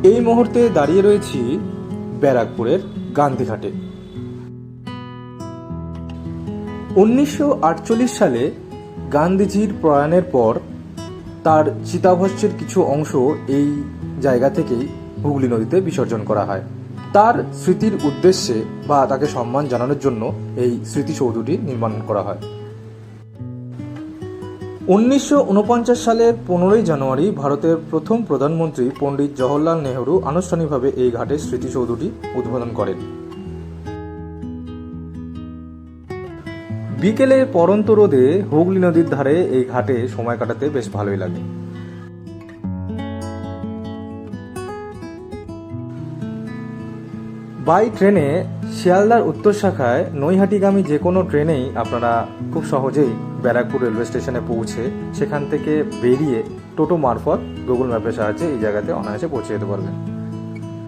এই মুহূর্তে দাঁড়িয়ে রয়েছি ব্যারাকপুরের গান্ধীঘাটে। 1948 সালে গান্ধীজির প্রয়াণের পর তার চিতাভস্মের কিছু অংশ এই জায়গা থেকেই হুগলি নদীতে বিসর্জন করা হয়। তার স্মৃতির উদ্দেশ্যে বা তাকে সম্মান জানানোর জন্য এই স্মৃতিসৌধটি নির্মাণ করা হয়। 1949 সালের 15ই জানুয়ারি ভারতের প্রথম প্রধানমন্ত্রী পণ্ডিত জওহরলাল নেহরু আনুষ্ঠানিকভাবে এই ঘাটের স্মৃতিসৌধটি উদ্বোধন করেন। বিকেলে পড়ন্ত রোদে হুগলি নদীর ধারে এই ঘাটে সময় কাটাতে বেশ ভালোই লাগে। বাই ট্রেনে শিয়ালদার উত্তর শাখায় নৈহাটিগামী যে কোনো ট্রেনেই আপনারা খুব সহজেই ব্যারাকপুর রেলওয়ে স্টেশনে পৌঁছে সেখান থেকে বেরিয়ে টোটো মারফত গুগল ম্যাপের সাহায্যে এই জায়গাতে অনায়াসে পৌঁছে যেতে পারবেন।